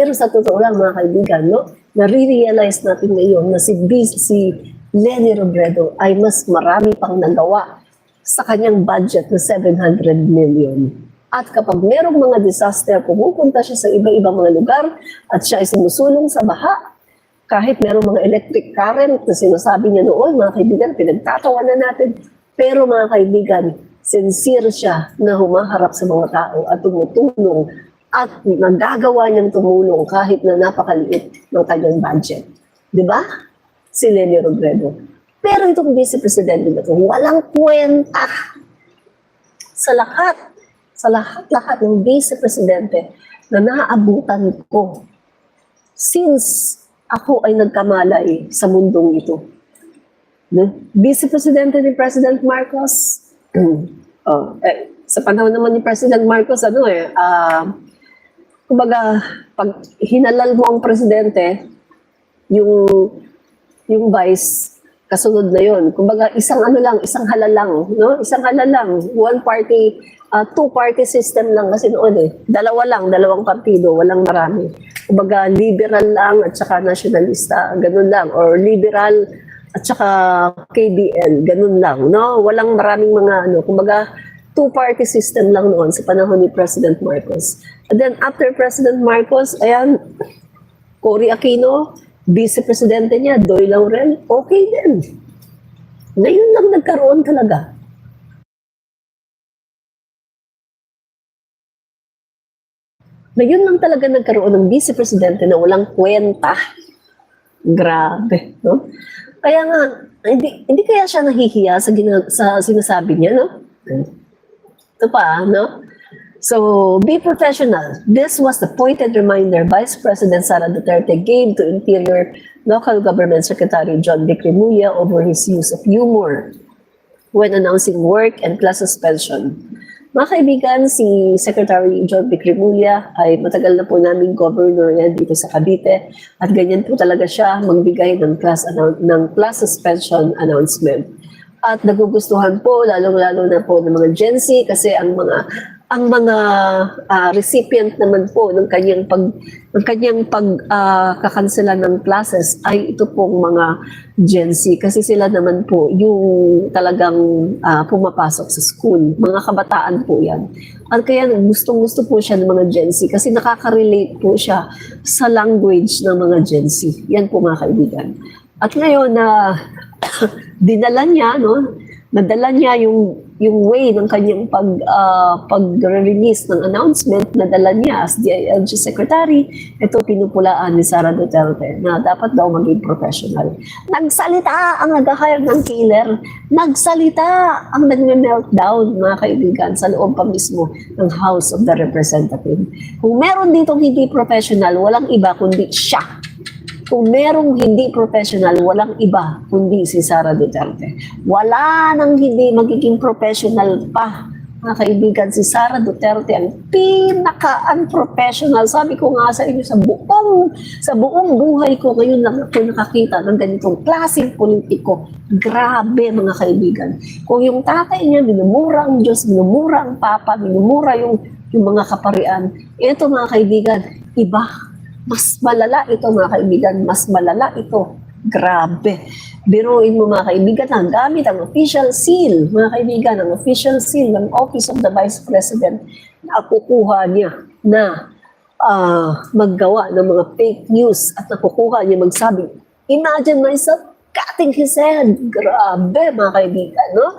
Pero sa totoo lang mga kaibigan, no, nare-realize natin ngayon na si Leni Robredo ay mas marami pang nagawa sa kanyang budget na 700 million. At kapag merong mga disaster, pumupunta siya sa iba-ibang mga lugar at siya ay sumusulong sa baha, kahit merong mga electric current na sinasabi niya noon, mga kaibigan, pinagtatawanan natin. Pero mga kaibigan, sincere siya na humaharap sa mga tao at tumutulong at nagagawa niyang tumulong kahit na napakaliit ng kanyang budget. Di ba? Si Leni Robredo. Pero itong Vice Presidente na ito, walang kwenta sa lahat ng Vice Presidente na naaabutan ko since ako ay nagkamalay sa mundong ito. Vice Presidente ni President Marcos, sa panahon naman ni President Marcos, kumbaga, pag hinalal mo ang presidente, yung vice, kasunod na yon. Kumbaga, isang halal lang, no? Isang halal lang, one party, two-party system lang kasi noon eh. Dalawang partido, walang marami. Kumbaga, liberal lang at saka nationalista, ganun lang. Or liberal at saka KBL, ganun lang, no? Walang maraming mga, kumbaga, two-party system lang noon sa panahon ni President Marcos. And then, after President Marcos, ayan, Cory Aquino, Vice Presidente niya, Doy Laurel, okay din. Ngayon lang nagkaroon talaga. Ngayon lang talaga nagkaroon ng Vice Presidente na walang kwenta. Grabe, no? Kaya nga, hindi kaya siya nahihiya sa sinasabi niya, no? Ito pa, no? So, be professional. This was the pointed reminder Vice President Sara Duterte gave to Interior Local Government Secretary John Vic Remulla over his use of humor when announcing work and class suspension. Mga kaibigan, si Secretary John Vic Remulla ay matagal na po naming governor yan dito sa Cavite at ganyan po talaga siya magbigay ng class suspension announcement. At nagugustuhan po, lalong-lalo na po ng mga Gen Z kasi ang mga recipient naman po ng kanyang pagkakansela ng classes ay ito pong mga Gen Z kasi sila naman po yung talagang pumapasok sa school. Mga kabataan po yan. At kaya gustong-gusto po siya ng mga Gen Z kasi nakaka-relate po siya sa language ng mga Gen Z. Yan po mga kaibigan. At ngayon na nadala niya yung way ng kanyang pag-release ng announcement, nadala niya as DILG Secretary, ito pinupulaan ni Sara Duterte na dapat daw maging professional. Nagsalita ang nag-hire ng killer, nagsalita ang nag-meltdown, mga kaibigan, sa loob pa mismo ng House of the Representatives. Kung meron ditong hindi professional, walang iba kundi siya. Kung merong hindi professional, walang iba kundi si Sara Duterte. Wala nang hindi magiging professional pa. Mga kaibigan, si Sara Duterte ang pinaka-unprofessional. Sabi ko nga sa inyo, sa buong buhay ko, ngayon lang ako nakakita ng ganitong klaseng politiko. Grabe mga kaibigan. Kung yung tatay niya, minumura ang Diyos, minumura ang Papa, minumura yung mga kaparian, ito mga kaibigan, iba. Mas malala ito mga kaibigan, mas malala ito. Grabe. Biruin mo mga kaibigan, ang gamit ang official seal, mga kaibigan, ang official seal ng Office of the Vice President na kukuha niya na maggawa ng mga fake news at nakukuha niya magsabi, imagine myself cutting his head. Grabe mga kaibigan, no?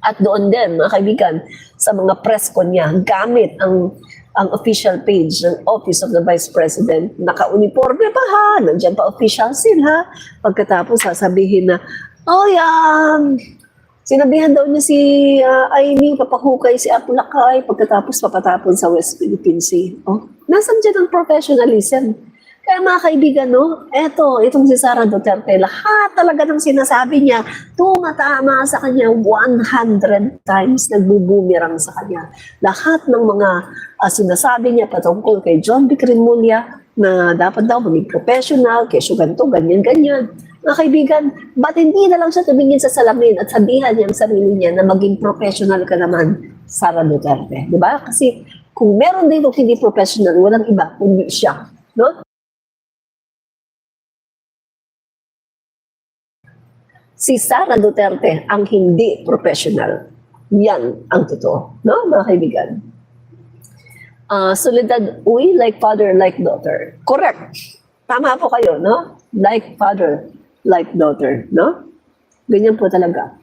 At doon din, mga kaibigan, sa mga press ko niya, gamit ang official page ng Office of the Vice President. Naka-uniforme pa ha, nandiyan pa official seal ha. Pagkatapos sasabihin na, sinabihan daw niya si Aimee, papahukay si Apulacay, pagkatapos papatapon sa West Philippine Sea. Nasaan dyan ang professionalism? Kaya mga kaibigan, itong si Sara Duterte, lahat talaga ng sinasabi niya, tumatama sa kanya 100 times, nagbubumirang sa kanya. Lahat ng mga sinasabi niya patungkol kay John Vic Remulla, na dapat daw maging professional, kesyo ganito, ganyan-ganyan. Mga kaibigan, ba't hindi na lang siya tumingin sa salamin at sabihan niya ang sarili niya na maging professional ka naman, Sara Duterte? Diba? Kasi Kung meron dito hindi professional, walang iba, kundi siya. No? Si Sara Duterte ang hindi professional. Yan ang totoo. No, mga kaibigan? Soledad, like father, like daughter. Correct. Tama po kayo, no? Like father, like daughter, no? Ganyan po talaga.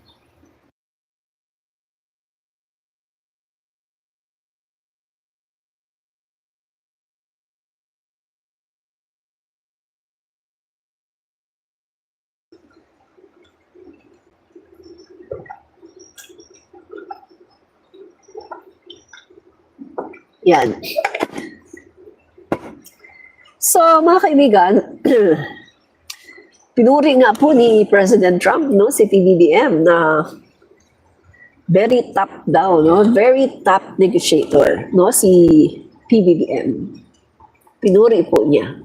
Yan. So, mga kaibigan, pinuri nga po ni President Trump, no, si PBBM na very top daw, no, very top negotiator, no, si PBBM. Pinuri po niya.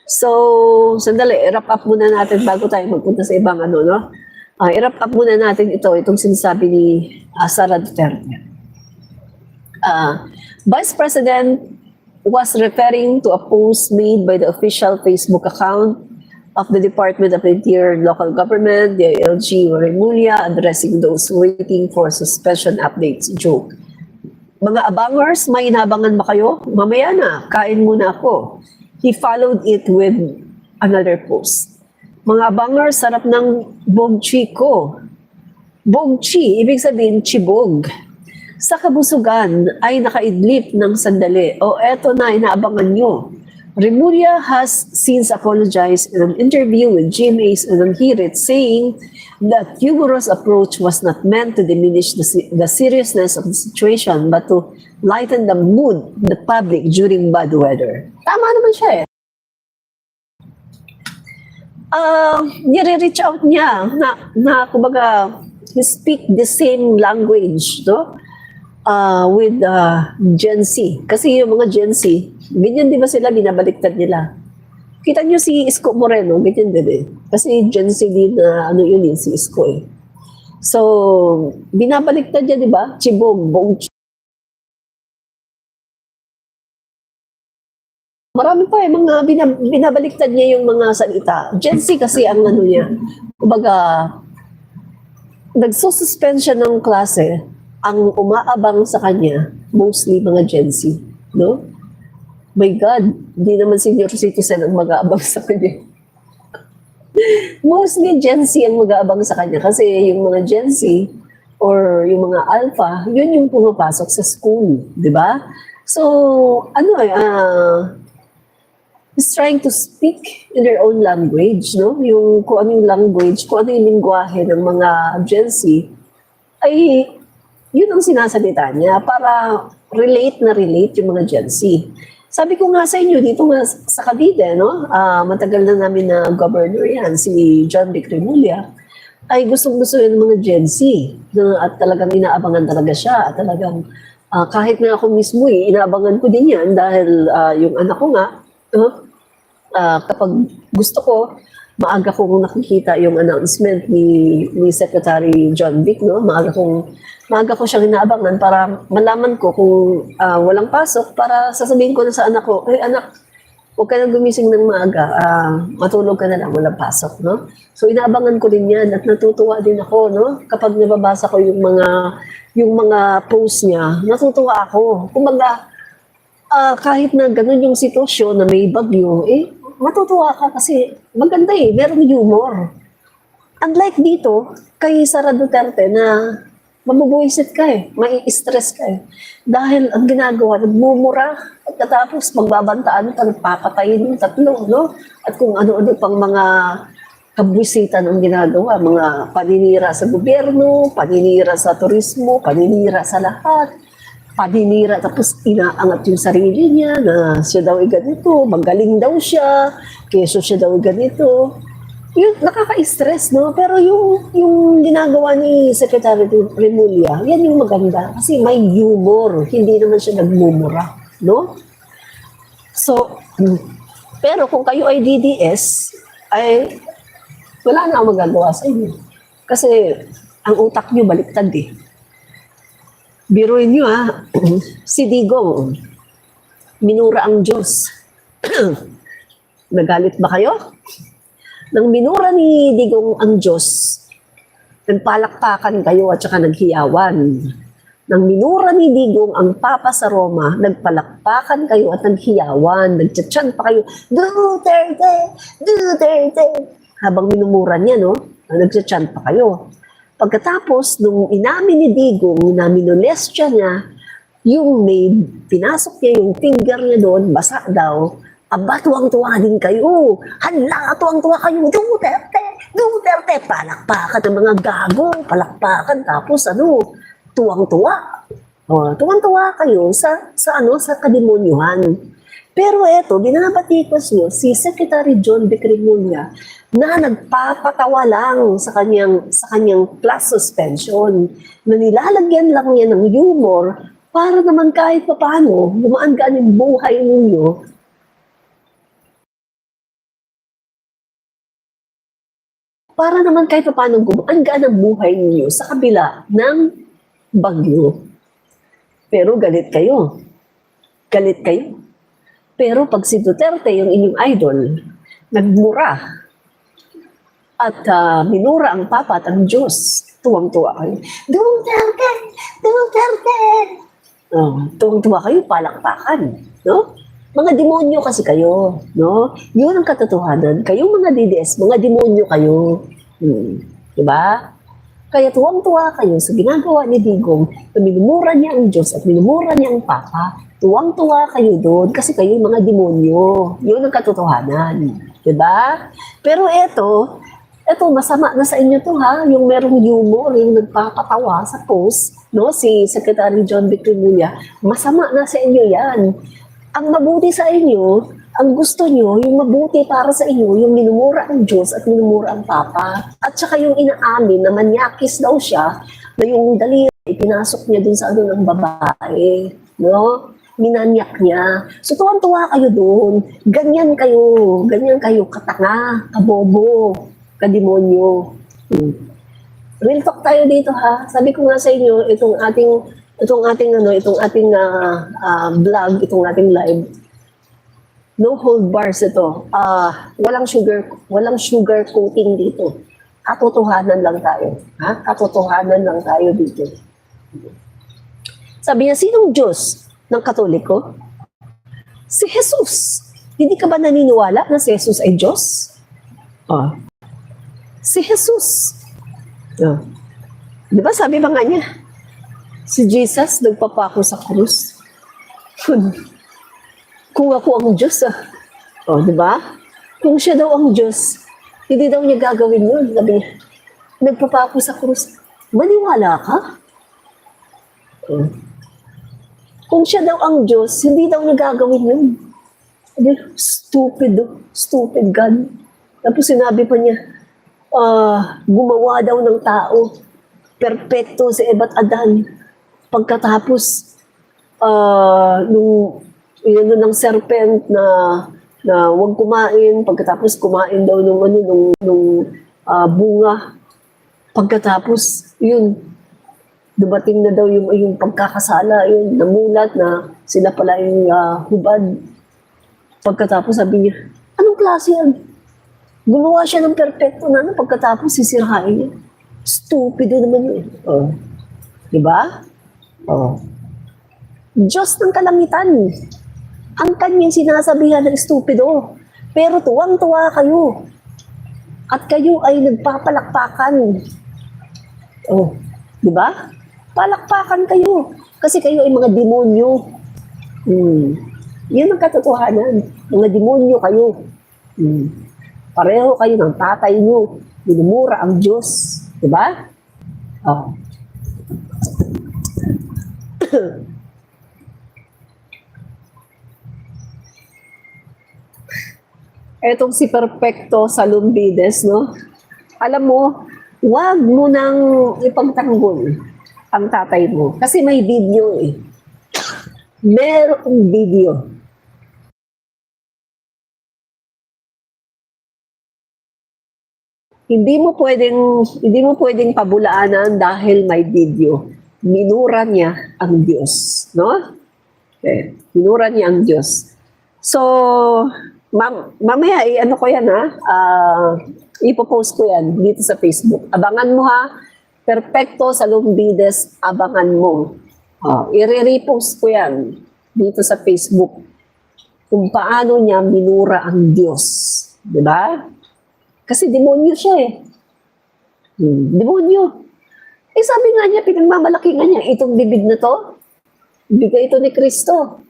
So, sandali, i-wrap up muna natin bago tayo magpunta sa ibang ano, no? I-wrap up muna natin itong sinasabi ni Sara Duterte. Vice President was referring to a post made by the official Facebook account of the Department of Interior and Local Government, the DILG Remulla, addressing those waiting for suspension updates. Joke. Mga abangers, may inabangan ba kayo? Mamaya na, kain muna ako. He followed it with another post. Mga abangers, sarap ng bogchi ko. Bogchi, ibig sabihin chibog. Sa kabusugan ay nakaidlip ng sandali. O eto na, inaabangan nyo. Remulla has since apologized in an interview with GMA's Unang Hirit, saying that humorous approach was not meant to diminish the seriousness of the situation but to lighten the mood of the public during bad weather. Tama naman siya eh. Nire-reach out niya na kumbaga, he speak the same language, no? With Gen Z. Kasi yung mga Gen Z, ganyan di ba sila, binabaliktad nila. Kita nyo si Isko Moreno, ganyan din eh. Kasi Gen Z din na ano yun si Isko eh. So, binabaliktad niya di ba? Chibog, bong. Marami pa eh, mga binabaliktad niya yung mga salita. Gen Z kasi ang ano niya, kumbaga, nagsususpend siya ng klase, ang umaabang sa kanya, mostly mga Gen Z, no? My God, hindi naman senior citizen ang mag-aabang sa kanya. Mostly Gen Z ang mag-aabang sa kanya kasi yung mga Gen Z or yung mga alpha, yun yung pumapasok sa school, di ba? So, is trying to speak in their own language, no? Yung kung ano yung language, kung ano yung lingwahe ng mga Gen Z, ay yun ang sinasalita niya para relate yung mga Gen Z. Sabi ko nga sa inyo, dito nga sa Cavite, no? Matagal na namin na governor yan, si John Vic Remulla, ay gustong-gusto yun ng mga Gen Z. At talagang inaabangan talaga siya. At talagang kahit na ako mismo, inaabangan ko din yan dahil yung anak ko nga, kapag gusto ko, maaga kong nakikita yung announcement ni Secretary John Vic, no? Maaga ko siyang inaabangan para malaman ko kung walang pasok para sasabihin ko na sa anak ko, anak, huwag ka na gumising ng maaga, matulog ka na lang, walang pasok, no? So inaabangan ko din yan at natutuwa din ako, no? Kapag nababasa ko yung mga post niya, natutuwa ako. Kumbaga, kahit na ganun yung sitwasyon na may bagyo, matutuwa ka kasi maganda merong humor. Unlike dito, kay Sara Duterte na mabubuisit ka may stress ka Dahil ang ginagawa, nagmumura at katapos magbabantaan ka, nagpapatayin yung tatlo, no? At kung ano-ano pang mga kabwisitan ang ginagawa, mga paninira sa gobyerno, paninira sa turismo, paninira sa lahat. Paninira, tapos inaangat yung sarili niya na siya daw ganito, magaling daw siya, keso siya daw ganito. Yun, nakaka-stress, no? Pero yung ginagawa ni Secretary Remulla, yan yung maganda. Kasi may humor, hindi naman siya nagmumura, no? So, pero kung kayo ay DDS, ay wala na akong magagawa sa inyo. Kasi ang utak nyo baliktad Biruin nyo si Digong, minura ang Diyos. Nagalit ba kayo? Nang minura ni Digong ang Diyos, nagpalakpakan kayo at saka naghiyawan. Nang minura ni Digong ang Papa sa Roma, nagpalakpakan kayo at naghiyawan, nagtsatsan pa kayo, Duterte! Duterte! Habang minumura niya, no? Nagtsatsan pa kayo. Pagkatapos, nung inamin ni Digong na minolestya niya, yung maid, pinasok niya yung finger niya doon, basa daw, aba, tuwang-tuwa din kayo. Hala, tuwang-tuwa kayo. Duterte! Duterte! Palakpakan ng mga gago. Palakpakan. Tapos tuwang-tuwa. Tuwang-tuwa kayo sa kademonyuhan. Pero eto, binabatikos nyo si Secretary John de Cremona na nagpapatawa lang sa kanyang class suspension, na nilalagyan lang niya ng humor para naman kahit paano gumaan-gaan yung buhay ninyo. Para naman kahit paano gumaan-gaan ang buhay ninyo sa kabila ng bagyo. Pero galit kayo. Galit kayo. Pero pag si Duterte, yung inyong idol, nagmura at minura ang Papa at ang Diyos, tuwang-tuwa kayo. Duterte! Duterte! Tuwang-tuwa kayo, palakpakan. No? Mga demonyo kasi kayo, no? Yun ang katotohanan. Kayong mga DDS, mga demonyo kayo. Diba? Kaya tuwang-tuwa kayo sa ginagawa ni Digong na minumura niya ang Diyos at minumura niya ang Papa. Tuwang-tuwa kayo doon kasi kayo mga demonyo. Yun ang katotohanan. Diba? Pero eto masama na sa inyo to yung merong humor, yung nagpapatawa sa post, no? Si Secretary John Victorina, masama na sa inyo yan. Ang mabuti sa inyo, ang gusto nyo, yung mabuti para sa inyo, yung minumura ang Diyos at minumura ang Papa. At saka yung inaamin na manyakis daw siya, na yung daliri, pinasok niya dun sa ng babae. No? Minanyak niya. So tuwan-tuwa kayo dun. Ganyan kayo katanga, kabobo, kademonyo. Real talk tayo dito Sabi ko nga sa inyo, itong ating vlog, itong ating live, no hold bars ito. Walang sugar coating dito. Katotohanan lang tayo. Katotohanan lang tayo dito. Sabi niya, sinong Diyos ng Katoliko? Si Jesus. Hindi ka ba naniniwala na si Jesus ay Diyos? Si Jesus. Di ba sabi ba nga niya, si Jesus nagpapako sa krus. Kung ako ang Diyos, di ba? Kung siya daw ang Diyos, hindi daw niya gagawin yun. Sabi niya, nagpapako sa krus. Maniwala ka? Kung siya daw ang Diyos, hindi daw niya gagawin yun. Stupid God. Tapos sinabi pa niya, gumawa daw ng tao, perpekto si Eba't Adan. Pagkatapos, nung ng serpent na huwag kumain, pagkatapos kumain daw nung bunga. Pagkatapos, yun, dumating na daw yung pagkakasala, yun, namulat na sila pala yung hubad. Pagkatapos sabi niya, anong klase yan? Gumawa siya ng perfecto na pagkatapos sisirain niya. Stupido naman yun. Diba? Diyos ng kalangitan. Ang kanyang sinasabihan ng stupido. Pero tuwang-tuwa kayo. At kayo ay nagpapalakpakan. Diba? Palakpakan kayo. Kasi kayo ay mga demonyo. Yan ang katotohanan. Mga demonyo kayo. Pareho kayo ng tatay nyo. Minumura ang Diyos. Diba? Etong si Perfecto Salumbides, no? Alam mo, wag mo nang ipagtanggol ang tatay mo. Kasi may video Merong video. Hindi mo pwedeng pabulaanan dahil may video. minura niya ang Diyos, no? Okay. Minura niya ang Diyos. So, mamaya, ano ko yan, ha? Ipopost ko yan dito sa Facebook. Abangan mo, ha? Perfecto sa Lumbides, abangan mo. I-repost ko yan dito sa Facebook kung paano niya minura ang Diyos. Di ba? Kasi demonyo siya eh. Demonyo. Sabi nga niya, pinagmamalaki nga niya, itong bibig na to, bigay ito ni Kristo.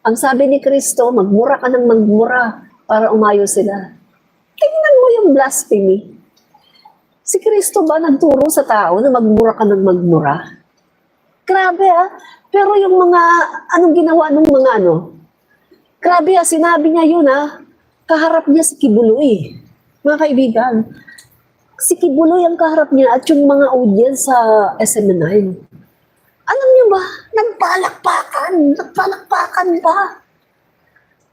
Ang sabi ni Kristo, magmura ka ng magmura para umayo sila. Tingnan mo yung blasphemy. Si Kristo ba nagturo sa tao na magmura ka ng magmura? Grabe Pero yung mga, anong ginawa ng mga Grabe sinabi niya yun kaharap niya si Kibuloy. Mga kaibigan, si Kibuloy ang kaharap niya at yung mga audience sa SM9. Alam niyo ba, nagpalakpakan pa.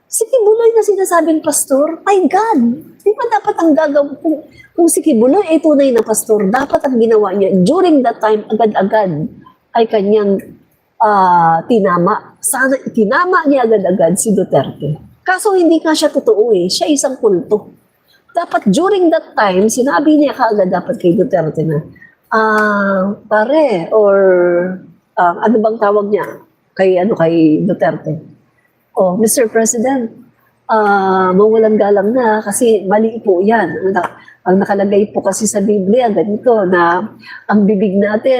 Si Kibuloy na sinasabing pastor, my God, di ba dapat ang gagawin, kung si Kibuloy ay tunay na pastor, dapat ang ginawa niya, during that time, agad-agad, ay kanyang tinama. Sana tinama niya agad-agad si Duterte. Kaso hindi nga siya totoo siya isang kulto. Dapat during that time, sinabi niya kaagad dapat kay Duterte na, pare, or ano bang tawag niya kay Duterte? Mr. President, mawalang galang na kasi mali po yan. Ang nakalagay po kasi sa Biblia, ganito, na ang bibig natin